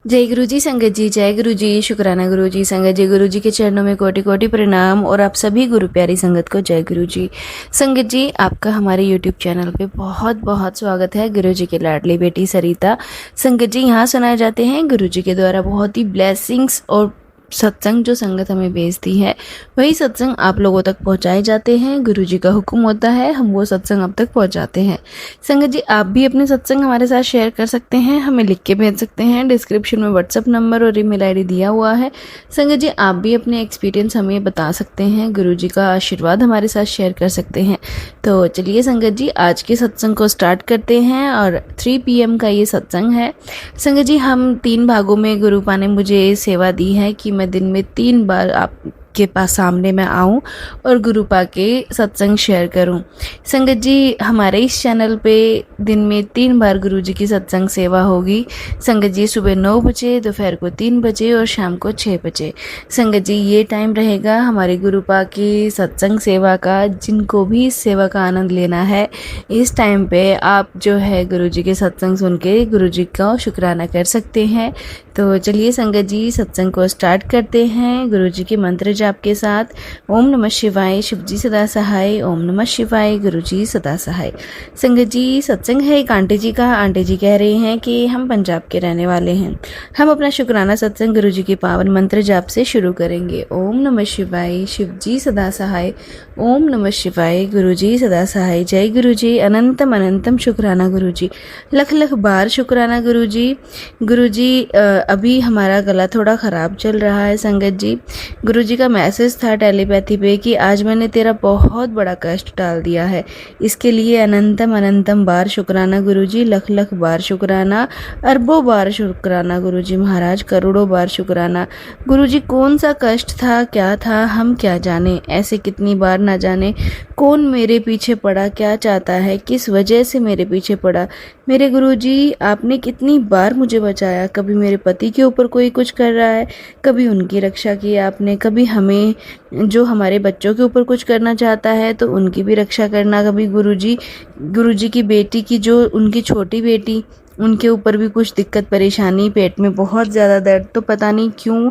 जय गुरु जी संगत जी, जय गुरु जी, शुक्राना गुरु जी संगत जी। गुरु जी के चरणों में कोटि कोटि प्रणाम और आप सभी गुरु प्यारी संगत को जय गुरु जी। संगत जी, आपका हमारे YouTube चैनल पे बहुत बहुत स्वागत है। गुरु जी की लाडली बेटी सरिता। संगत जी, यहाँ सुनाए जाते हैं गुरु जी के द्वारा बहुत ही ब्लेसिंग्स और सत्संग जो संगत हमें भेजती है, वही सत्संग आप लोगों तक पहुंचाए जाते हैं। गुरु जी का हुक्म होता है, हम वो सत्संग आप तक पहुंचाते हैं। संगत जी, आप भी अपने सत्संग हमारे साथ शेयर कर सकते हैं, हमें लिख के भेज सकते हैं। डिस्क्रिप्शन में व्हाट्सअप नंबर और ईमेल आईडी दिया हुआ है। संगत जी, आप भी अपने एक्सपीरियंस हमें बता सकते हैं, गुरु जी का आशीर्वाद हमारे साथ शेयर कर सकते हैं। तो चलिए संगत जी, आज के सत्संग को स्टार्ट करते हैं और 3 PM का ये सत्संग है। संगत जी, हम 3 भागों में गुरुपा ने मुझे सेवा दी है कि मैं दिन में 3 बार आपके पास सामने मैं आऊं और गुरुपा के सत्संग शेयर करूं। संगत जी, हमारे इस चैनल पे दिन में 3 बार गुरु जी की सत्संग सेवा होगी। संगत जी, सुबह 9 बजे, दोपहर को 3 बजे और शाम को 6 बजे। संगत जी, ये टाइम रहेगा हमारे गुरुपा की सत्संग सेवा का। जिनको भी इस सेवा का आनंद लेना है, इस टाइम पे आप जो है गुरु जी के सत्संग सुन के गुरु जी का शुक्राना कर सकते हैं। तो चलिए संगत जी, सत्संग को स्टार्ट करते हैं गुरु जी के मंत्र जाप के साथ। ओम नमः शिवाय, शिव जी सदा सहाय। ओम नमः शिवाय, गुरु जी सदा सहाय। संगत जी, सत्संग है एक आंटी जी का। आंटी जी कह रहे हैं कि हम पंजाब के रहने वाले हैं। हम अपना शुक्राना सत्संग गुरु जी के पावन मंत्र जाप से शुरू करेंगे। ओम नमः शिवाय, शिव जी सदा सहाय। ओम नमः शिवाय, गुरु जी सदा सहाय। जय गुरु जी, अनंतम अनंतम शुक्राना गुरु जी, लख लख बार शुक्राना गुरु जी। गुरु जी, अभी हमारा गला थोड़ा ख़राब चल रहा है। संगत जी, गुरु जी का मैसेज था टेलीपैथी पे कि आज मैंने तेरा बहुत बड़ा कष्ट डाल दिया है। इसके लिए अनंतम अनंतम बार शुक्राना गुरु जी, लख लख बार शुक्राना, अरबों बार शुक्राना गुरु जी महाराज, करोड़ों बार शुक्राना। गुरु जी, कौन सा कष्ट था, क्या था, हम क्या जाने। ऐसे कितनी बार ना जाने कौन मेरे पीछे पड़ा, क्या चाहता है, किस वजह से मेरे पीछे पड़ा। मेरे गुरु जी, आपने कितनी बार मुझे बचाया। कभी मेरे पति के ऊपर कोई कुछ कर रहा है, कभी उनकी रक्षा की आपने, कभी हमें जो हमारे बच्चों के ऊपर कुछ करना चाहता है तो उनकी भी रक्षा करना। कभी गुरु जी की बेटी की, जो उनकी छोटी बेटी, उनके ऊपर भी कुछ दिक्कत परेशानी, पेट में बहुत ज़्यादा दर्द, तो पता नहीं क्यों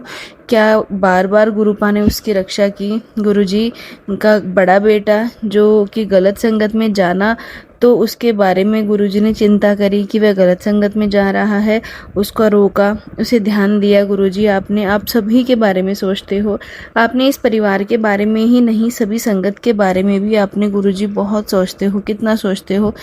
क्या बार बार गुरुपा ने उसकी रक्षा की। गुरु जी का बड़ा बेटा जो कि गलत संगत में जाना, तो उसके बारे में गुरुजी ने चिंता करी कि वह गलत संगत में जा रहा है, उसको रोका, उसे ध्यान दिया। गुरुजी, आपने, आप सभी के बारे में सोचते हो। आपने इस परिवार के बारे में ही नहीं, सभी संगत के बारे में भी आपने गुरुजी बहुत सोचते हो। कितना सोचते हो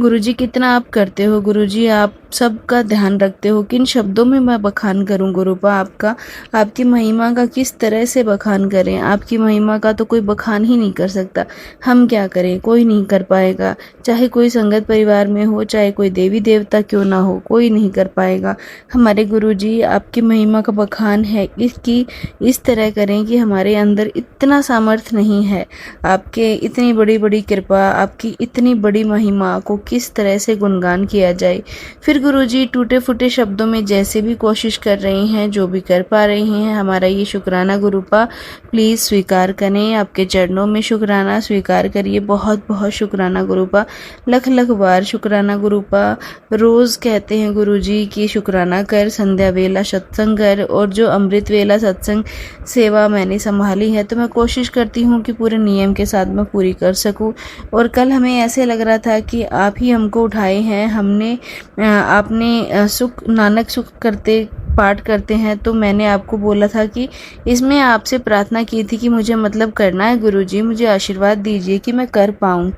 गुरुजी, कितना आप करते हो गुरुजी, आप सबका ध्यान रखते हो। किन शब्दों में मैं बखान करूं गुरुपा आपका, आपकी महिमा का किस तरह से बखान करें। आपकी महिमा का तो कोई बखान ही नहीं कर सकता। हम क्या करें, कोई नहीं कर पाएगा। चाहे कोई संगत परिवार में हो, चाहे कोई देवी देवता क्यों ना हो, कोई नहीं कर पाएगा। हमारे गुरुजी, आपकी महिमा का बखान है इसकी इस तरह करें कि हमारे अंदर इतना सामर्थ्य नहीं है। आपके इतनी बड़ी बड़ी कृपा, आपकी इतनी बड़ी महिमा को किस तरह से गुणगान किया जाए। फिर गुरुजी, टूटे फूटे शब्दों में जैसे भी कोशिश कर रहे हैं, जो भी कर पा रहे हैं, हमारा ये शुक्राना गुरुपा प्लीज़ स्वीकार करें। आपके चरणों में शुक्राना स्वीकार करिए। बहुत बहुत शुक्राना गुरुपा, लख लख बार शुक्राना गुरुपा। रोज़ कहते हैं गुरुजी कि शुक्राना कर, संध्या वेला सत्संग कर, और जो अमृत वेला सत्संग सेवा मैंने संभाली है तो मैं कोशिश करती हूँ कि पूरे नियम के साथ मैं पूरी कर सकूँ। और कल हमें ऐसे लग रहा था कि आप ही हमको उठाए हैं। आपने सुख नानक सुख करते पाठ करते हैं, तो मैंने आपको बोला था कि इसमें आपसे प्रार्थना की थी कि मुझे मतलब करना है गुरुजी, मुझे आशीर्वाद दीजिए कि मैं कर पाऊँ।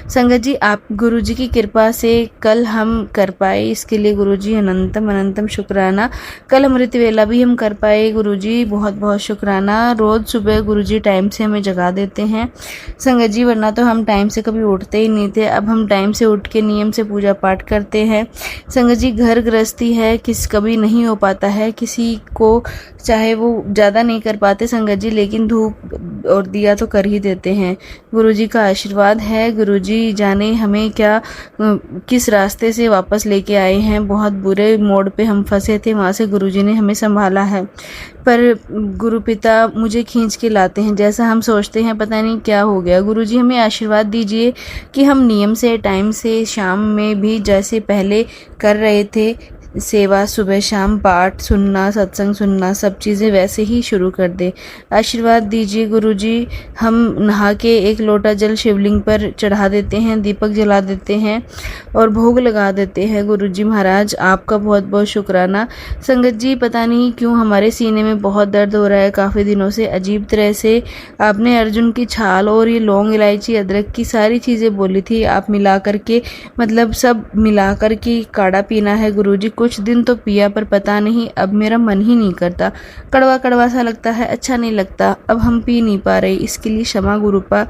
संगत जी, आप गुरुजी की कृपा से कल हम कर पाए, इसके लिए गुरुजी अनंतम अनंतम शुक्राना। कल अमृत वेला भी हम कर पाए गुरुजी, बहुत बहुत शुक्राना। रोज़ सुबह गुरुजी टाइम से हमें जगा देते हैं संगत जी, वरना तो हम टाइम से कभी उठते ही नहीं थे। अब हम टाइम से उठ के नियम से पूजा पाठ करते हैं। संगत जी, घर गृहस्थी है, कभी नहीं हो पाता है किसी को, चाहे वो ज़्यादा नहीं कर पाते संगत जी, लेकिन धूप और दिया तो कर ही देते हैं। गुरुजी का आशीर्वाद है। गुरुजी जाने हमें क्या किस रास्ते से वापस लेके आए हैं। बहुत बुरे मोड़ पे हम फंसे थे, वहाँ से गुरुजी ने हमें संभाला है। पर गुरु पिता मुझे खींच के लाते हैं, जैसा हम सोचते हैं पता नहीं क्या हो गया। गुरुजी हमें आशीर्वाद दीजिए कि हम नियम से टाइम से शाम में भी जैसे पहले कर रहे थे सेवा, सुबह शाम पाठ सुनना, सत्संग सुनना, सब चीज़ें वैसे ही शुरू कर दे। आशीर्वाद दीजिए गुरुजी। हम नहा के एक लोटा जल शिवलिंग पर चढ़ा देते हैं, दीपक जला देते हैं और भोग लगा देते हैं। गुरुजी महाराज आपका बहुत बहुत शुक्राना। संगत जी, पता नहीं क्यों हमारे सीने में बहुत दर्द हो रहा है काफ़ी दिनों से, अजीब तरह से। आपने अर्जुन की छाल और ये लौंग, इलायची, अदरक की सारी चीज़ें बोली थी, आप मिला करके, मतलब सब मिला करके काढ़ा पीना है गुरुजी। कुछ दिन तो पिया पर पता नहीं अब मेरा मन ही नहीं करता, कड़वा कड़वा सा लगता है, अच्छा नहीं लगता। अब हम पी नहीं पा रहे, इसके लिए क्षमा गुरुपा।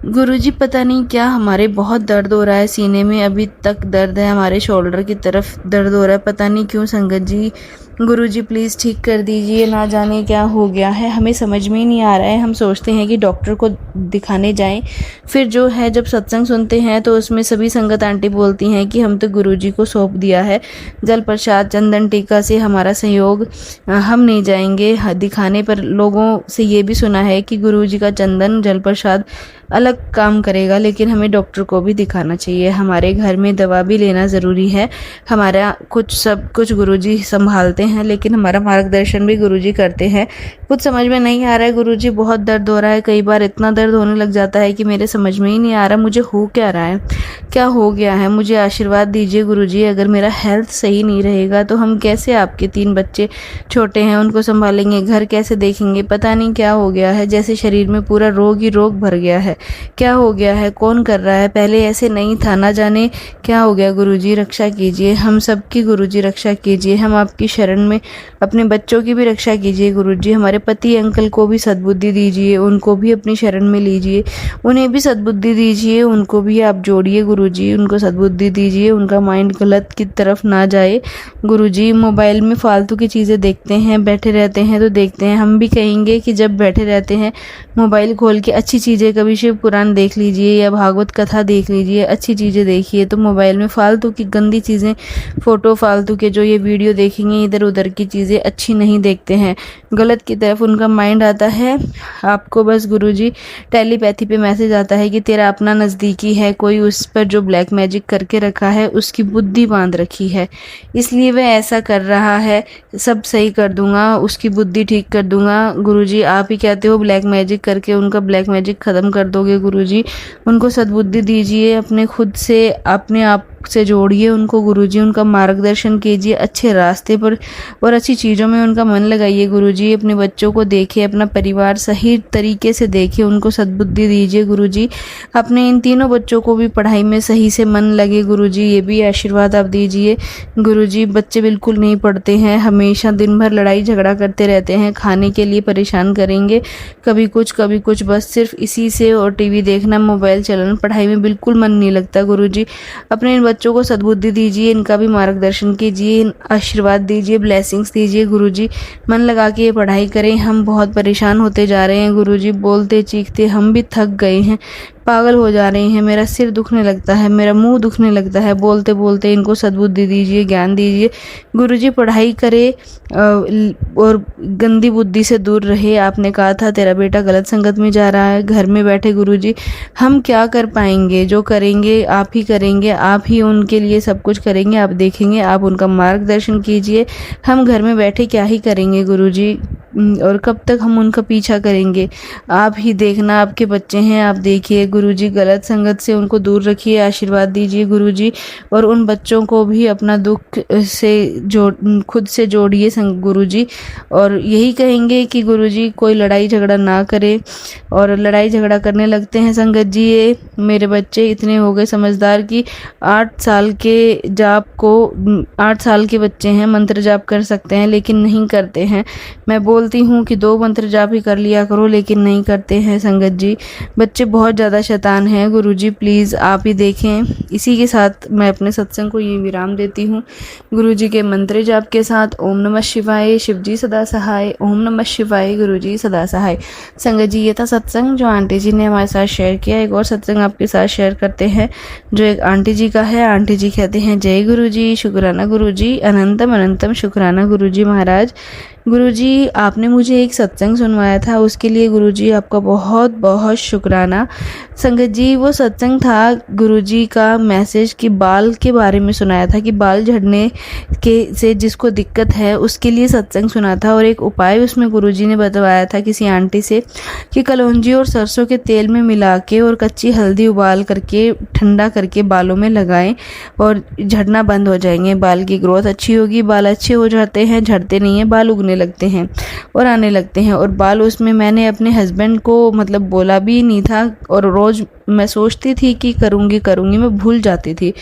गुरुजी पता नहीं क्या, हमारे बहुत दर्द हो रहा है सीने में, अभी तक दर्द है, हमारे शोल्डर की तरफ दर्द हो रहा है, पता नहीं क्यों संगत जी। गुरुजी प्लीज़ ठीक कर दीजिए, ना जाने क्या हो गया है, हमें समझ में ही नहीं आ रहा है। हम सोचते हैं कि डॉक्टर को दिखाने जाएं, फिर जो है जब सत्संग सुनते हैं तो उसमें सभी संगत आंटी बोलती हैं कि हम तो गुरुजी को सौंप दिया है, जल प्रसाद चंदन टीका से हमारा सहयोग, हम नहीं जाएंगे दिखाने। पर लोगों से ये भी सुना है कि गुरुजी का चंदन जल प्रसाद अलग काम करेगा, लेकिन हमें डॉक्टर को भी दिखाना चाहिए। हमारे घर में दवा भी लेना ज़रूरी है। हमारा सब कुछ गुरुजी संभालते हैं, लेकिन हमारा मार्गदर्शन भी गुरुजी करते हैं। कुछ समझ में नहीं आ रहा है गुरुजी, बहुत दर्द हो रहा है, कई बार इतना दर्द होने लग जाता है कि मेरे समझ में ही नहीं आ रहा मुझे हो क्या रहा है, क्या हो गया है। मुझे आशीर्वाद दीजिए गुरुजी। अगर मेरा हेल्थ सही नहीं रहेगा तो हम कैसे, आपके 3 बच्चे छोटे हैं उनको संभालेंगे, घर कैसे देखेंगे, पता नहीं क्या हो गया है, जैसे शरीर में पूरा रोग ही रोग भर गया है। क्या हो गया है, कौन कर रहा है, पहले ऐसे नहीं था, ना जाने क्या हो गया। गुरुजी रक्षा कीजिए, हम सबकी गुरुजी रक्षा कीजिए, हम आपकी शरण में, अपने बच्चों की भी रक्षा कीजिए गुरुजी। हमारे पति अंकल को भी सद्बुद्धि दीजिए, उनको भी अपनी शरण में लीजिए, उन्हें भी सद्बुद्धि दीजिए, उनको भी आप जोड़िए गुरुजी, उनको सद्बुद्धि दीजिए, उनका माइंड गलत की तरफ ना जाए गुरुजी। मोबाइल में फालतू की चीज़ें देखते हैं, बैठे रहते हैं तो देखते हैं, हम भी कहेंगे कि जब बैठे रहते हैं मोबाइल खोल के अच्छी चीज़ें, कभी शिव पुराण देख लीजिए या भागवत कथा देख लीजिए, अच्छी चीज़ें देखिए। तो मोबाइल में फालतू की गंदी चीज़ें, फ़ोटो फालतू के जो ये वीडियो देखेंगे, इधर उधर की चीज़ें अच्छी नहीं देखते हैं, गलत की तरफ उनका माइंड आता है। आपको बस गुरुजी टेलीपैथी पे मैसेज आता है कि तेरा अपना नज़दीकी है, कोई उस पर जो ब्लैक मैजिक करके रखा है उसकी बुद्धि बांध रखी है, इसलिए वह ऐसा कर रहा है। सब सही कर दूंगा, उसकी बुद्धि ठीक कर दूंगा गुरुजी। आप ही कहते हो ब्लैक मैजिक करके उनका ब्लैक मैजिक ख़त्म कर दोगे गुरुजी। उनको सद्बुद्धि दीजिए, अपने खुद से, अपने आप से जोड़िए उनको गुरुजी, उनका मार्गदर्शन कीजिए अच्छे रास्ते पर और अच्छी चीज़ों में उनका मन लगाइए गुरुजी। अपने बच्चों को देखिए, अपना परिवार सही तरीके से देखिए, उनको सद्बुद्धि दीजिए गुरुजी। अपने इन तीनों बच्चों को भी पढ़ाई में सही से मन लगे गुरुजी, ये भी आशीर्वाद आप दीजिए गुरुजी। बच्चे बिल्कुल नहीं पढ़ते हैं, हमेशा दिन भर लड़ाई झगड़ा करते रहते हैं, खाने के लिए परेशान करेंगे, कभी कुछ, बस सिर्फ इसी से, और टीवी देखना, मोबाइल चलाना, पढ़ाई में बिल्कुल मन नहीं लगता गुरुजी। अपने इन बच्चों को सद्बुद्धि दीजिए, इनका भी मार्गदर्शन कीजिए, आशीर्वाद दीजिए, ब्लेसिंग्स दीजिए गुरुजी। मन लगा के ये पढ़ाई करें, हम बहुत परेशान होते जा रहे हैं गुरुजी, बोलते चीखते हम भी थक गए हैं, पागल हो जा रहे हैं, मेरा सिर दुखने लगता है, मेरा मुंह दुखने लगता है बोलते बोलते। इनको सद्बुद्धि दीजिए, ज्ञान दीजिए गुरुजी। पढ़ाई करे और गंदी बुद्धि से दूर रहे। आपने कहा था तेरा बेटा गलत संगत में जा रहा है, घर में बैठे गुरुजी हम क्या कर पाएंगे, जो करेंगे आप ही करेंगे, आप ही उनके लिए सब कुछ करेंगे, आप देखेंगे, आप उनका मार्गदर्शन कीजिए। हम घर में बैठे क्या ही करेंगे गुरुजी, और कब तक हम उनका पीछा करेंगे, आप ही देखना, आपके बच्चे हैं, आप देखिए गुरुजी। गलत संगत से उनको दूर रखिए, आशीर्वाद दीजिए गुरुजी, और उन बच्चों को भी अपना दुख से खुद से जोड़िए गुरुजी। और यही कहेंगे कि गुरुजी कोई लड़ाई झगड़ा ना करे, और लड़ाई झगड़ा करने लगते हैं संगत जी। ये मेरे बच्चे इतने हो गए समझदार कि 8 साल के बच्चे हैं, मंत्र जाप कर सकते हैं लेकिन नहीं करते हैं। मैं बोलती हूँ कि 2 मंत्र जाप ही कर लिया करो, लेकिन नहीं करते हैं संगत जी। बच्चे बहुत ज़्यादा शैतान हैं गुरुजी, प्लीज़ आप ही देखें। इसी के साथ मैं अपने सत्संग को ये विराम देती हूँ गुरुजी के मंत्र जाप के साथ। ओम नमः शिवाय, शिवजी सदा सहाय। ओम नमः शिवाय, गुरुजी सदा सहाय। संगत जी, ये था सत्संग जो आंटी जी ने हमारे साथ शेयर किया। एक और सत्संग आपके साथ शेयर करते हैं जो एक आंटी जी का है। आंटी जी कहते हैं, जय गुरुजी, शुक्राना गुरुजी, अनंतम अनंतम शुक्राना गुरुजी महाराज। गुरुजी, आपने मुझे एक सत्संग सुनवाया था, उसके लिए गुरुजी आपका बहुत बहुत शुक्राना। संगत जी, वो सत्संग था गुरुजी का मैसेज कि बाल के बारे में सुनाया था कि बाल झड़ने के से जिसको दिक्कत है उसके लिए सत्संग सुना था, और एक उपाय उसमें गुरुजी ने बतवाया था किसी आंटी से कि कलौंजी और सरसों के तेल में मिला के और कच्ची हल्दी उबाल करके ठंडा करके बालों में लगाएं और झड़ना बंद हो जाएंगे, बाल की ग्रोथ अच्छी होगी, बाल अच्छे हो जाते हैं, झड़ते नहीं हैं, बाल उगने लगते हैं और आने लगते हैं। और बाल उसमें मैंने अपने हस्बैंड को मतलब बोला भी नहीं था, और रोज़ मैं सोचती थी कि करूँगी करूँगी, मैं भूल जाती थी।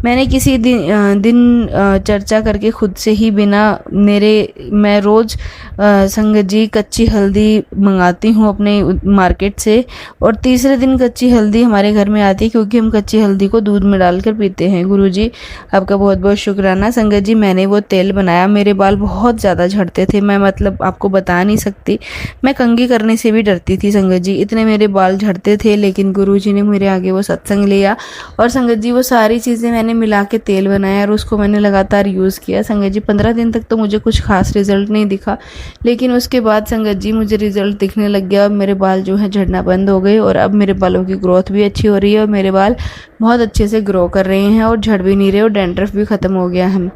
मैंने किसी दिन चर्चा करके खुद से ही बिना मैं रोज़ संगत जी कच्ची हल्दी मंगाती हूँ अपने मार्केट से, और तीसरे दिन कच्ची हल्दी हमारे घर में आती है, क्योंकि हम कच्ची हल्दी को दूध में डालकर पीते हैं। गुरुजी, आपका बहुत बहुत शुक्राना। संगत जी, मैंने वो तेल बनाया, मेरे बाल बहुत ज़्यादा झड़ते थे, मैं मतलब आपको बता नहीं सकती, मैं कंघी करने से भी डरती थी संगत जी, इतने मेरे बाल झड़ते थे। लेकिन गुरुजी ने मेरे आगे वो सत्संग लिया, और संगत जी वो सारी चीज़ें मैंने मिला के तेल बनाया और उसको मैंने लगातार यूज़ किया। संगत जी 15 दिन तक तो मुझे कुछ खास रिजल्ट नहीं दिखा, लेकिन उसके बाद संगत जी मुझे रिजल्ट दिखने लग गया, और मेरे बाल जो है झड़ना बंद हो गए, और अब मेरे बालों की ग्रोथ भी अच्छी हो रही है, और मेरे बाल बहुत अच्छे से ग्रो कर रहे हैं और झड़ भी नहीं रहे, और डैंड्रफ भी ख़त्म हो गया है।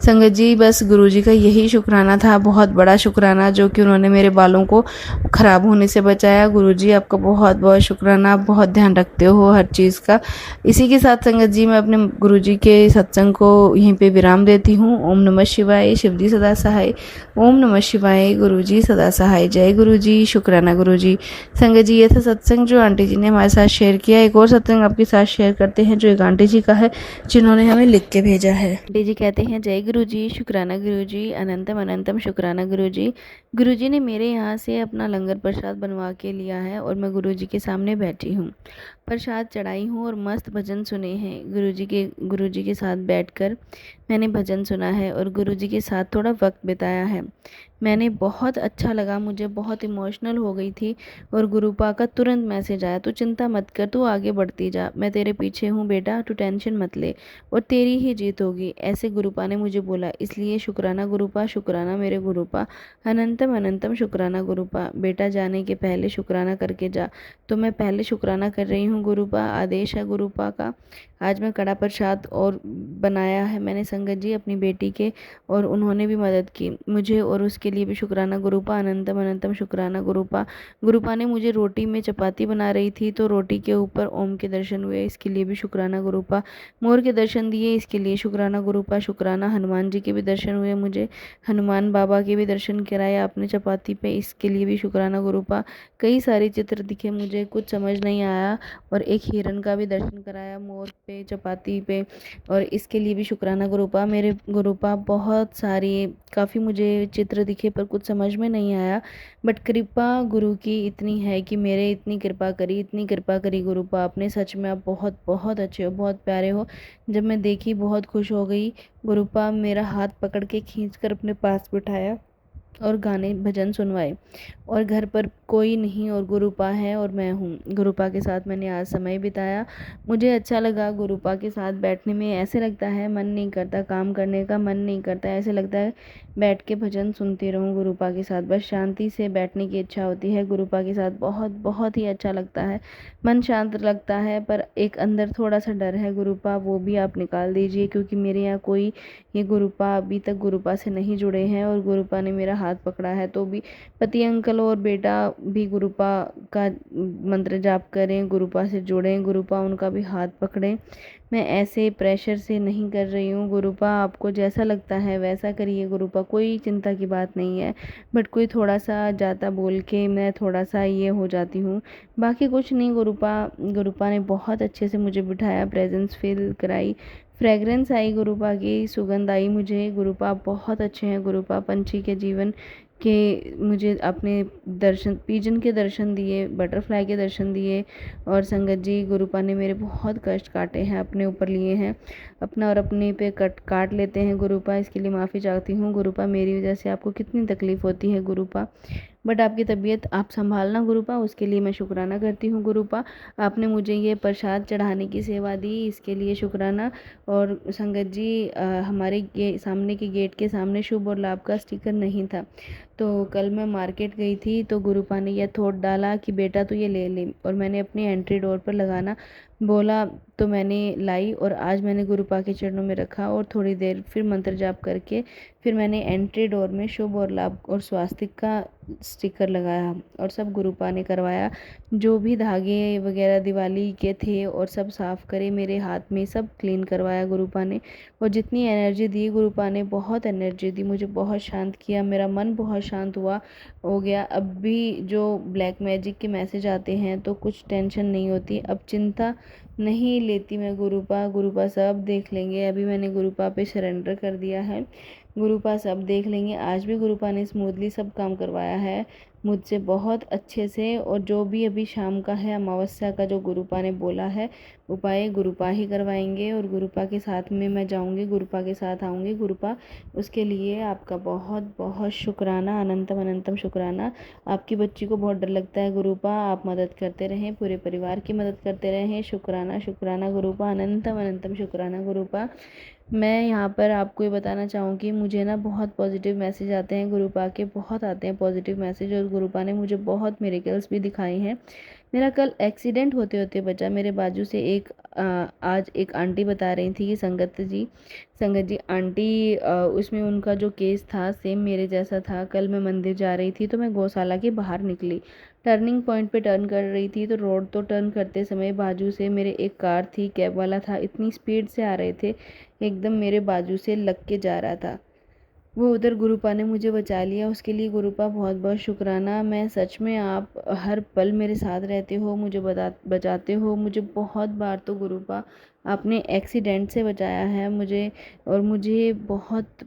संगत जी, बस गुरुजी का यही शुक्राना था, बहुत बड़ा शुक्राना, जो कि उन्होंने मेरे बालों को ख़राब होने से बचाया। गुरुजी, आपका बहुत बहुत शुक्राना, आप बहुत ध्यान रखते हो हर चीज़ का। इसी के साथ संगत जी मैं अपने गुरुजी के सत्संग को यहीं पे विराम देती हूँ। ओम नमः शिवाय, शिवजी सदा सहाय। ओम नमः शिवाय, गुरुजी सदा सहाय। जय गुरुजी, शुक्राना गुरुजी। संगत जी, ये था सत्संग जो आंटी जी ने हमारे साथ शेयर किया। एक और सत्संग आपके साथ शेयर करते हैं जो एक आंटी जी का है, जिन्होंने हमें लिख के भेजा है। आंटी जी कहते हैं, जय गुरुजी, शुक्राना गुरुजी, अनंतम अनंतम शुक्राना गुरुजी। गुरुजी ने मेरे यहाँ से अपना लंगर प्रसाद बनवा के लिया है, और मैं गुरुजी के सामने बैठी हूँ, प्रसाद चढ़ाई हूँ और मस्त भजन सुने हैं। गुरुजी के साथ बैठकर मैंने भजन सुना है और गुरुजी के साथ थोड़ा वक्त बिताया है। मैंने बहुत अच्छा लगा, मुझे बहुत इमोशनल हो गई थी, और गुरुपा का तुरंत मैसेज आया, तू चिंता मत कर, तू आगे बढ़ती जा, मैं तेरे पीछे हूँ बेटा, तू टेंशन मत ले और तेरी ही जीत होगी, ऐसे गुरुपा ने मुझे बोला। इसलिए शुक्राना गुरुपा, शुक्राना मेरे गुरुपा, अनंतम अनंतम शुक्राना गुरुपा। बेटा जाने के पहले शुक्राना करके जा। तो मैं पहले शुक्राना कर रही हूँ गुरुपा, आदेश है गुरुपा का। आज मैं कड़ा प्रसाद और बनाया है मैंने संगत जी अपनी बेटी के, और उन्होंने भी मदद की मुझे, और उसके लिए भी शुक्राना गुरुपा, अनंतम अनंतम शुक्राना गुरुपा। गुरुपा ने मुझे रोटी में चपाती बना रही थी, तो रोटी के ऊपर ओम के दर्शन हुए, इसके लिए भी शुक्राना गुरुपा। मोर के दर्शन दिए, इसके लिए शुक्राना गुरुपा, शुक्राना। हनुमान जी के भी दर्शन हुए मुझे, हनुमान बाबा के भी दर्शन कराया आपने चपाती पे, इसके लिए भी शुक्राना गुरुपा। कई सारे चित्र दिखे मुझे, कुछ समझ नहीं आया, और एक हिरन का भी दर्शन कराया मोर पे चपाती पे, और इसके लिए भी शुक्राना गुरुपा। मेरे गुरुपा बहुत सारी काफ़ी मुझे चित्र दिखे पर कुछ समझ में नहीं आया, बट कृपा गुरु की इतनी है कि मेरे इतनी कृपा करी, इतनी कृपा करी गुरुपा आपने, सच में आप बहुत बहुत अच्छे हो, बहुत प्यारे हो। जब मैं देखी बहुत खुश हो गई। गुरुपा मेरा हाथ पकड़ के खींच कर अपने पास बिठाया और गाने भजन सुनवाए, और घर पर कोई नहीं और गुरुपा है और मैं हूँ। गुरुपा के साथ मैंने आज समय बिताया, मुझे अच्छा लगा। गुरुपा के साथ बैठने में ऐसे लगता है मन नहीं करता, काम करने का मन नहीं करता, ऐसे लगता है बैठ के भजन सुनती रहूँ गुरुपा के साथ, बस शांति से बैठने की इच्छा होती है। गुरुपा के साथ बहुत बहुत ही अच्छा लगता है, मन शांत लगता है, पर एक अंदर थोड़ा सा डर है गुरुपा, वो भी आप निकाल दीजिए, क्योंकि मेरे यहाँ कोई ये गुरुपा अभी तक गुरुपा से नहीं जुड़े हैं, और गुरुपा ने मेरा हाथ पकड़ा है, तो भी पति अंकल और बेटा भी गुरुपा का मंत्र जाप करें, गुरुपा से जुड़ें, गुरुपा उनका भी हाथ पकड़ें। मैं ऐसे प्रेशर से नहीं कर रही हूँ गुरुपा, आपको जैसा लगता है वैसा करिए गुरुपा, कोई चिंता की बात नहीं है, बट कोई थोड़ा सा ज़्यादा बोल के मैं थोड़ा सा ये हो जाती हूँ, बाकी कुछ नहीं गुरुपा। गुरुपा ने बहुत अच्छे से मुझे बिठाया, प्रेजेंस फील कराई, फ्रेगरेंस आई गुरुपा की, सुगंध आई मुझे। गुरुपा बहुत अच्छे हैं गुरुपा, पंछी के जीवन के मुझे अपने दर्शन, पिजन के दर्शन दिए, बटरफ्लाई के दर्शन दिए, और संगत जी गुरुपा ने मेरे बहुत कष्ट काटे हैं, अपने ऊपर लिए हैं, अपना और अपने पे काट लेते हैं गुरुपा, इसके लिए माफ़ी चाहती हूँ गुरुपा, मेरी वजह से आपको कितनी तकलीफ़ होती है गुरुपा, बट आपकी तबीयत आप संभालना गुरुपा, उसके लिए मैं शुक्राना करती हूँ गुरुपा। आपने मुझे ये प्रसाद चढ़ाने की सेवा दी, इसके लिए शुक्राना। और संगत जी हमारे सामने के गेट के सामने शुभ और लाभ का स्टिकर नहीं था, तो कल मैं मार्केट गई थी तो गुरुपा ने यह थोट डाला कि बेटा तू ये ले ले, और मैंने अपनी एंट्री डोर पर लगाना बोला तो मैंने लाई, और आज मैंने गुरुपा के चरणों में रखा और थोड़ी देर फिर मंत्र जाप करके फिर मैंने एंट्री डोर में शुभ और लाभ और स्वास्तिक का स्टिकर लगाया और सब गुरुपा ने करवाया। जो भी धागे वगैरह दिवाली के थे और सब साफ करे, मेरे हाथ में सब क्लीन करवाया गुरुपा ने। और जितनी एनर्जी दी गुरुपा ने, बहुत एनर्जी दी, मुझे बहुत शांत किया, मेरा मन बहुत शांत हुआ हो गया। अब भी जो ब्लैक मैजिक के मैसेज आते हैं तो कुछ टेंशन नहीं होती, अब चिंता नहीं लेती मैं। गुरुपा सब देख लेंगे। अभी मैंने गुरुपा पे सरेंडर कर दिया है, गुरुपा सब देख लेंगे। आज भी गुरुपा ने स्मूथली सब काम करवाया है मुझसे बहुत अच्छे से। और जो भी अभी शाम का है अमावस्या का, जो गुरुपा ने बोला है उपाय गुरुपा ही करवाएंगे, और गुरुपा के साथ में मैं जाऊंगी, गुरुपा के साथ आऊंगी। गुरुपा, उसके लिए आपका बहुत बहुत शुक्राना, अनंतम अनंतम शुक्राना। आपकी बच्ची को बहुत डर लगता है गुरुपा, आप मदद करते रहें, पूरे परिवार की मदद करते रहें। शुक्राना शुक्राना गुरुपा, अनंतम अनंतम शुक्राना गुरुपा। मैं यहाँ पर आपको ये बताना चाहूँगी, मुझे ना बहुत पॉजिटिव मैसेज आते हैं गुरुपा के, बहुत आते हैं पॉजिटिव मैसेज, और गुरुपा ने मुझे बहुत मिरेकल्स भी दिखाए हैं। मेरा कल एक्सीडेंट होते होते बचा। मेरे बाजू से आज एक आंटी बता रही थी कि संगत जी आंटी, उसमें उनका जो केस था सेम मेरे जैसा था। कल मैं मंदिर जा रही थी तो मैं गौशाला के बाहर निकली, टर्निंग पॉइंट पे टर्न कर रही थी, तो रोड तो टर्न करते समय बाजू से मेरे एक कार थी, कैब वाला था, इतनी स्पीड से आ रहे थे, एकदम मेरे बाजू से लग के जा रहा था। वो उधर गुरुपा ने मुझे बचा लिया, उसके लिए गुरुपा बहुत बहुत शुक्राना। मैं सच में, आप हर पल मेरे साथ रहते हो, मुझे बचाते हो। मुझे बहुत बार तो गुरुपा आपने एक्सीडेंट से बचाया है मुझे, और मुझे बहुत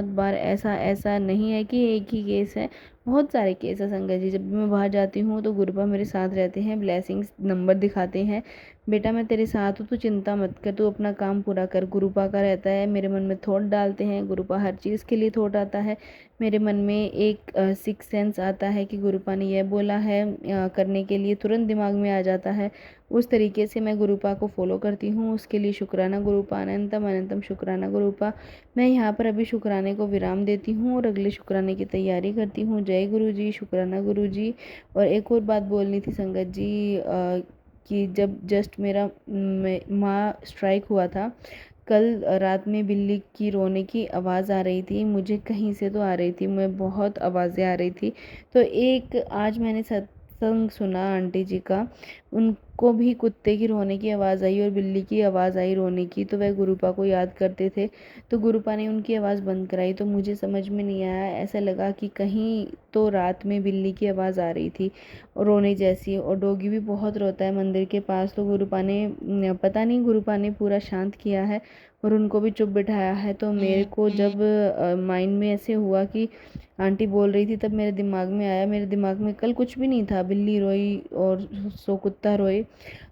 बार ऐसा ऐसा नहीं है कि एक ही केस है, बहुत सारे केस है संगत जी। जब भी मैं बाहर जाती हूँ तो गुरुपा मेरे साथ रहते हैं, ब्लेसिंग्स नंबर दिखाते हैं, बेटा मैं तेरे साथ हूँ, तू चिंता मत कर, तू अपना काम पूरा कर। गुरुपा का रहता है, मेरे मन में थॉट डालते हैं, गुरुपा हर चीज़ के लिए थॉट आता है मेरे मन में। एक सिक्स सेंस आता है कि गुरुपा ने यह बोला है करने के लिए, तुरंत दिमाग में आ जाता है। उस तरीके से मैं गुरुपा को फॉलो करती हूँ, उसके लिए शुक्राना गुरुपा, अनंतम अनंतम शुक्राना गुरुपा। मैं यहाँ पर अभी शुक्राने को विराम देती हूँ और अगले शुक्राने की तैयारी करती हूँ। जय गुरु जी, शुक्राना गुरु जी। और एक और बात बोलनी थी संगत जी, कि जब जस्ट मेरा माँ स्ट्राइक हुआ था, कल रात में बिल्ली की रोने की आवाज़ आ रही थी, मुझे कहीं से तो आ रही थी, मैं बहुत आवाज़ें आ रही थी। तो एक आज मैंने सत्संग सुना आंटी जी का, उनको भी कुत्ते की रोने की आवाज़ आई और बिल्ली की आवाज़ आई रोने की, तो वह गुरुपा को याद करते थे, तो गुरुपा ने उनकी आवाज़ बंद कराई। तो मुझे समझ में नहीं आया, ऐसा लगा कि कहीं तो रात में बिल्ली की आवाज़ आ रही थी और रोने जैसी, और डॉगी भी बहुत रोता है मंदिर के पास। तो गुरुपा ने पता नहीं, गुरुपा ने पूरा शांत किया है और उनको भी चुप बिठाया है। तो मेरे को जब माइंड में ऐसे हुआ कि आंटी बोल रही थी, तब मेरे दिमाग में आया, मेरे दिमाग में कल कुछ भी नहीं था, बिल्ली रोई और सो कुत्ता रोए,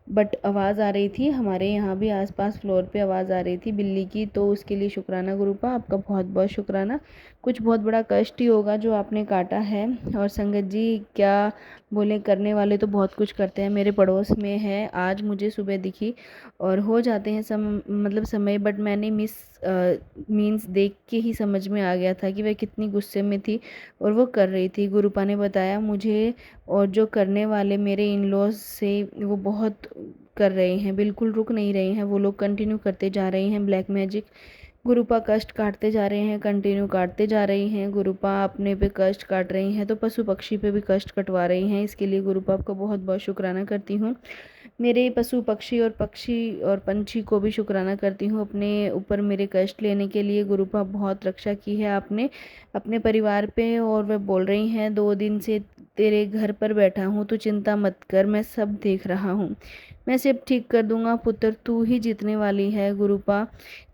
बट आवाज़ आ रही थी, हमारे यहाँ भी आसपास फ्लोर पे आवाज़ आ रही थी बिल्ली की। तो उसके लिए शुक्राना गुरुपा, आपका बहुत बहुत शुक्राना। कुछ बहुत बड़ा कष्ट ही होगा जो आपने काटा है। और संगत जी क्या बोले, करने वाले तो बहुत कुछ करते हैं। मेरे पड़ोस में है, आज मुझे सुबह दिखी, और हो जाते हैं मतलब समय, बट मैंने मीन्स देख के ही समझ में आ गया था कि वह कितनी गुस्से में थी और वो कर रही थी। गुरुपा ने बताया मुझे, और जो करने वाले मेरे इन लॉज से, वो बहुत कर रहे हैं, बिल्कुल रुक नहीं रहे हैं, वो लोग कंटिन्यू करते जा रहे हैं ब्लैक मैजिक। गुरुपा कष्ट काटते जा रहे हैं, कंटिन्यू काटते जा रही हैं। गुरुपा अपने पे कष्ट काट रही हैं तो पशु पक्षी पे भी कष्ट कटवा रही हैं। इसके लिए गुरुपा आपको बहुत बहुत शुक्राना करती हूँ। मेरे पशु पक्षी और पंछी को भी शुक्राना करती हूँ अपने ऊपर मेरे कष्ट लेने के लिए। गुरुपा बहुत रक्षा की है आपने अपने परिवार पे, और वह बोल रही हैं 2 दिन से तेरे घर पर बैठा हूँ, तो चिंता मत कर, मैं सब देख रहा हूँ, मैं सब ठीक कर दूंगा पुत्र, तू ही जीतने वाली है गुरुपा।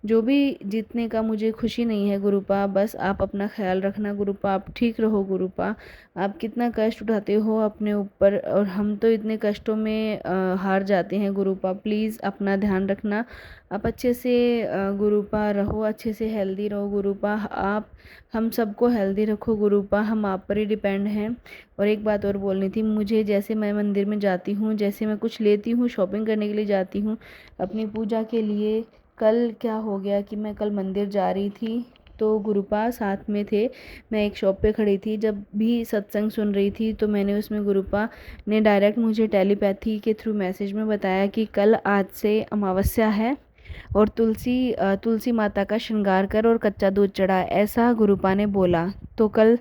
जो भी जीतने का मुझे खुशी नहीं है गुरुपा, बस आप अपना ख्याल रखना गुरुपा, आप ठीक रहो गुरुपा। आप कितना कष्ट उठाते हो अपने ऊपर, और हम तो इतने कष्टों में हार जाते हैं गुरुपा। प्लीज़ अपना ध्यान रखना, आप अच्छे से गुरुपा रहो, अच्छे से हेल्दी रहो गुरुपा। आप हम सबको हेल्दी रखो गुरुपा, हम आप पर ही डिपेंड हैं। और एक बात और बोलनी थी मुझे, जैसे मैं मंदिर में जाती हूँ, जैसे मैं कुछ लेती हूँ, शॉपिंग करने के लिए जाती हूँ अपनी पूजा के लिए, कल क्या हो गया कि मैं कल मंदिर जा रही थी, तो गुरुपा साथ में थे। मैं एक शॉप पे खड़ी थी, जब भी सत्संग सुन रही थी तो मैंने उसमें गुरुपा ने डायरेक्ट मुझे टेलीपैथी के थ्रू मैसेज में बताया कि कल आज से अमावस्या है और तुलसी माता का श्रृंगार कर और कच्चा दूध चढ़ा, ऐसा गुरुपा ने बोला। तो कल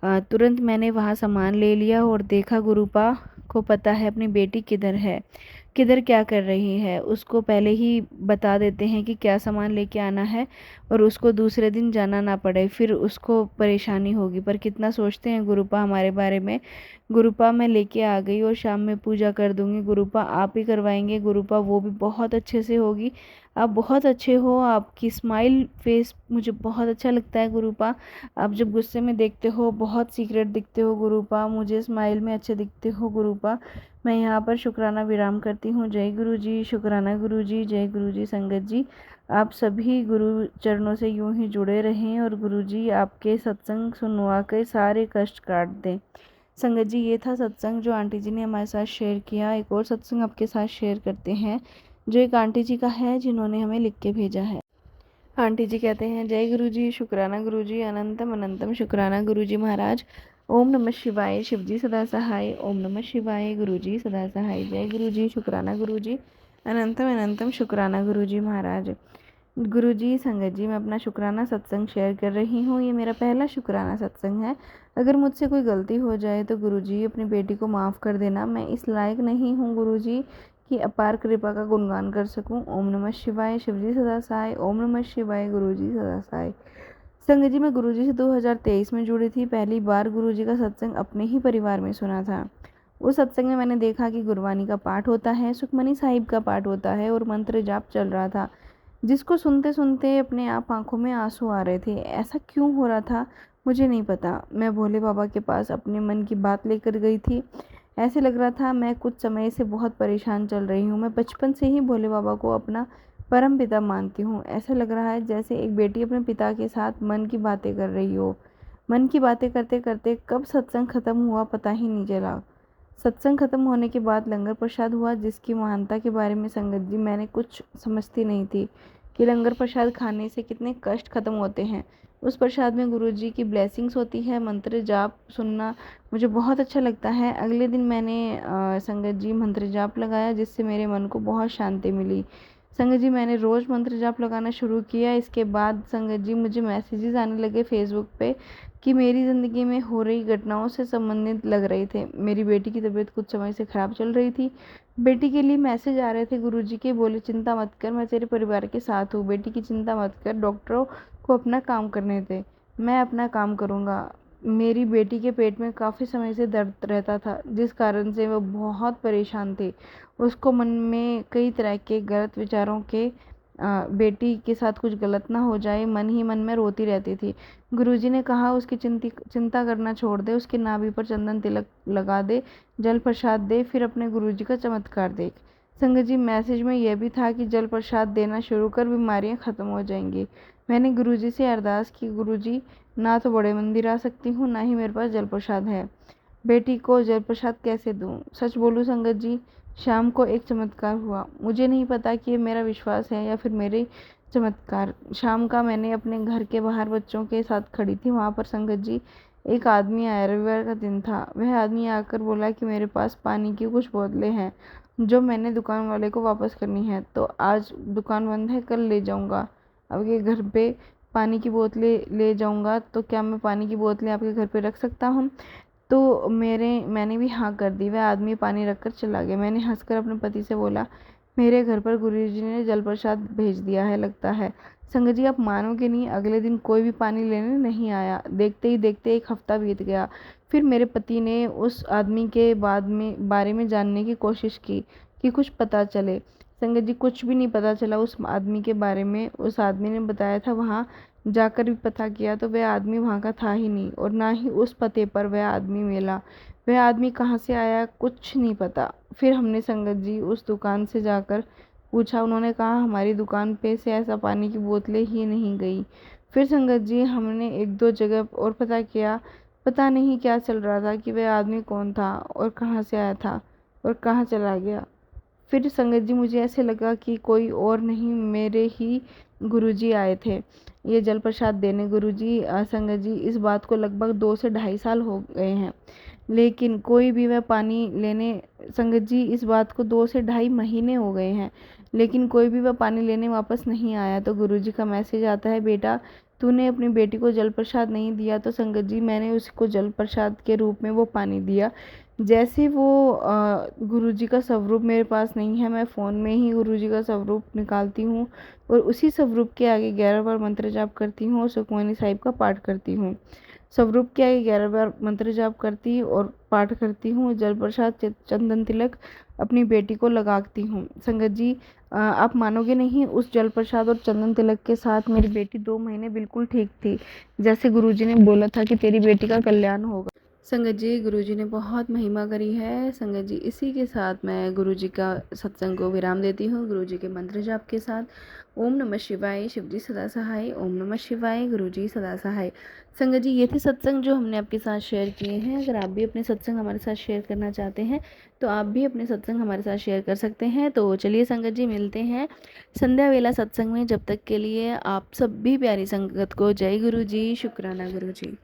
तुरंत मैंने वहाँ सामान ले लिया और देखा गुरुपा को पता है अपनी बेटी किधर है, किधर क्या कर रही है, उसको पहले ही बता देते हैं कि क्या सामान लेके आना है और उसको दूसरे दिन जाना ना पड़े, फिर उसको परेशानी होगी। पर कितना सोचते हैं गुरुपा हमारे बारे में। गुरुपा मैं लेके आ गई और शाम में पूजा कर दूंगी। गुरुपा आप ही करवाएंगे गुरुपा, वो भी बहुत अच्छे से होगी। आप बहुत अच्छे हो, आपकी स्माइल फेस मुझे बहुत अच्छा लगता है गुरुपा। आप जब गुस्से में देखते हो बहुत सीक्रेट दिखते हो गुरुपा, मुझे स्माइल में अच्छे दिखते हो गुरुपा। मैं यहाँ पर शुक्राना विराम करती हूँ। जय गुरु जी, शुक्राना गुरु जी, जय गुरु जी। संगत जी आप सभी गुरु चरणों से यूं ही जुड़े रहें और गुरु जी आपके सत्संग सुनवा के सारे कष्ट काट दें। संगत जी ये था सत्संग जो आंटी जी ने हमारे साथ शेयर किया। एक और सत्संग आपके साथ शेयर करते हैं जो एक आंटी जी का है जिन्होंने हमें लिख के भेजा है। आंटी जी कहते हैं, जय गुरु जी, शुक्राना गुरु जी, अनंतम अनंतम शुक्राना गुरु जी महाराज। ओम नमः शिवाय, शिव जी सदा सहाय। ओम नमः शिवाय, गुरु जी सदा सहाय। जय गुरु जी, शुक्राना गुरु जी, अनंतम अनंतम शुक्राना गुरु जी महाराज। गुरु जी, संगत जी, मैं अपना शुक्राना सत्संग शेयर कर रही हूँ। ये मेरा पहला शुक्राना सत्संग है। अगर मुझसे कोई गलती हो जाए तो गुरु जी अपनी बेटी को माफ़ कर देना। मैं इस लायक नहीं हूँ गुरु जी कि अपार कृपा का गुणगान कर सकूं। ओम नमः शिवाय, शिव जी सदा सहाय। ओम नमः शिवाय, गुरु जी सदा सहाय। संगत जी मैं गुरु जी से 2023 में जुड़ी थी। पहली बार गुरु जी का सत्संग अपने ही परिवार में सुना था। उस सत्संग में मैंने देखा कि गुरबानी का पाठ होता है, सुखमनी साहिब का पाठ होता है और मंत्र जाप चल रहा था, जिसको सुनते सुनते अपने आप आंखों में आंसू आ रहे थे। ऐसा क्यों हो रहा था मुझे नहीं पता। मैं भोले बाबा के पास अपने मन की बात लेकर गई थी। ऐसे लग रहा था मैं कुछ समय से बहुत परेशान चल रही हूँ। मैं बचपन से ही भोले बाबा को अपना परम पिता मानती हूँ। ऐसा लग रहा है जैसे एक बेटी अपने पिता के साथ मन की बातें कर रही हो। मन की बातें करते करते कब सत्संग खत्म हुआ पता ही नहीं चला। सत्संग खत्म होने के बाद लंगर प्रसाद हुआ, जिसकी महानता के बारे में संगत जी मैंने कुछ समझती नहीं थी कि लंगर प्रसाद खाने से कितने कष्ट खत्म होते हैं। उस प्रसाद में गुरु जी की ब्लेसिंग्स होती है। मंत्र जाप सुनना मुझे बहुत अच्छा लगता है। अगले दिन मैंने संगत जी मंत्र जाप लगाया, जिससे मेरे मन को बहुत शांति मिली। संगत जी मैंने रोज़ मंत्र जाप लगाना शुरू किया। इसके बाद संगत जी मुझे मैसेजेस आने लगे फेसबुक पे कि मेरी ज़िंदगी में हो रही घटनाओं से संबंधित लग रहे थे। मेरी बेटी की तबीयत कुछ समय से ख़राब चल रही थी। बेटी के लिए मैसेज आ रहे थे गुरुजी के, बोले चिंता मत कर, मैं तेरे परिवार के साथ हूँ। बेटी की चिंता मत कर, डॉक्टरों को अपना काम करने दे, मैं अपना काम करूँगा। मेरी बेटी के पेट में काफ़ी समय से दर्द रहता था, जिस कारण से वो बहुत परेशान थी। उसको मन में कई तरह के गलत विचारों के बेटी के साथ कुछ गलत ना हो जाए, मन ही मन में रोती रहती थी। गुरुजी ने कहा उसकी चिंता करना छोड़ दे, उसके नाभि पर चंदन तिलक लगा दे, जल प्रसाद दे, फिर अपने गुरुजी का चमत्कार देख। संगत जी मैसेज में यह भी था कि जल प्रसाद देना शुरू कर, बीमारियां खत्म हो जाएंगी। मैंने गुरुजी से अरदास की, गुरुजी ना तो बड़े मंदिर आ सकती हूँ, ना ही मेरे पास जल प्रसाद है। बेटी को जल प्रसाद कैसे दूँ? सच बोलूँ संगत जी, शाम को एक चमत्कार हुआ। मुझे नहीं पता कि ये मेरा विश्वास है या फिर मेरे चमत्कार। शाम का मैंने अपने घर के बाहर बच्चों के साथ खड़ी थी। वहाँ पर संगत जी एक आदमी आया, रविवार का दिन था। वह आदमी आकर बोला कि मेरे पास पानी की कुछ बोतलें हैं जो मैंने दुकान वाले को वापस करनी है, तो आज दुकान बंद है, कल ले जाऊँगा। आपके घर पे पानी की बोतलें ले जाऊँगा, तो क्या मैं पानी की बोतलें आपके घर पे रख सकता हूँ? तो मैंने भी हाँ कर दी। वह आदमी पानी रखकर चला गया। मैंने हंसकर अपने पति से बोला, मेरे घर पर गुरुजी ने जल प्रसाद भेज दिया है लगता है। संगत जी आप मानोगे नहीं, अगले दिन कोई भी पानी लेने नहीं आया। देखते ही देखते एक हफ्ता बीत गया। फिर मेरे पति ने उस आदमी के बारे में जानने की कोशिश की कि कुछ पता चले। संगत जी कुछ भी नहीं पता चला उस आदमी के बारे में। उस आदमी ने बताया था, वहाँ जाकर भी पता किया तो वह आदमी वहाँ का था ही नहीं, और ना ही उस पते पर वह आदमी मिला। वह आदमी कहाँ से आया कुछ नहीं पता। फिर हमने संगत जी उस दुकान से जाकर पूछा, उन्होंने कहा हमारी दुकान पे से ऐसा पानी की बोतलें ही नहीं गई। फिर संगत जी हमने एक दो जगह और पता किया। पता नहीं क्या चल रहा था कि वह आदमी कौन था और कहाँ से आया था और कहाँ चला गया। फिर संगत जी मुझे ऐसे लगा कि कोई और नहीं, मेरे ही गुरुजी आए थे। ये जल प्रसाद देने गुरुजी। संगत जी इस बात को लगभग 2 से ढाई साल हो गए हैं, लेकिन कोई भी वह पानी लेने संगत जी इस बात को 2 से ढाई महीने हो गए हैं, लेकिन कोई भी वह पानी लेने वापस नहीं आया। तो गुरुजी का मैसेज आता है, बेटा तूने अपनी बेटी को जल प्रसाद नहीं दिया। तो संगत जी मैंने उसको जल प्रसाद के रूप में वो पानी दिया। जैसे वो गुरुजी का स्वरूप मेरे पास नहीं है, मैं फ़ोन में ही गुरुजी का स्वरूप निकालती हूँ और उसी स्वरूप के आगे 11 बार मंत्र जाप करती हूँ और सुखमनी साहिब का पाठ करती हूँ। स्वरूप के आगे 11 बार मंत्र जाप करती और पाठ करती हूँ। जल प्रसाद चंदन तिलक अपनी बेटी को लगाती हूँ। संगत जी आप मानोगे नहीं, उस जल प्रसाद और चंदन तिलक के साथ मेरी बेटी 2 महीने बिल्कुल ठीक थी, जैसे गुरुजी ने बोला था कि तेरी बेटी का कल्याण होगा। संगत जी गुरुजी ने बहुत महिमा करी है। संगत जी इसी के साथ मैं गुरुजी का सत्संग को विराम देती हूँ, गुरुजी के मंत्र जाप के साथ। ओम नमः शिवाय, शिवजी सदा सहाय। ओम नमः शिवाय, गुरुजी सदा सहाय। संगत जी ये थे सत्संग जो हमने आपके साथ शेयर किए हैं। अगर आप भी अपने सत्संग हमारे साथ शेयर करना चाहते हैं तो आप भी अपने सत्संग हमारे साथ शेयर कर सकते हैं। तो चलिए संगत जी मिलते हैं संध्या वेला सत्संग में। जब तक के लिए आप सभी प्यारी संगत को जय गुरु जी, शुक्राना गुरु जी।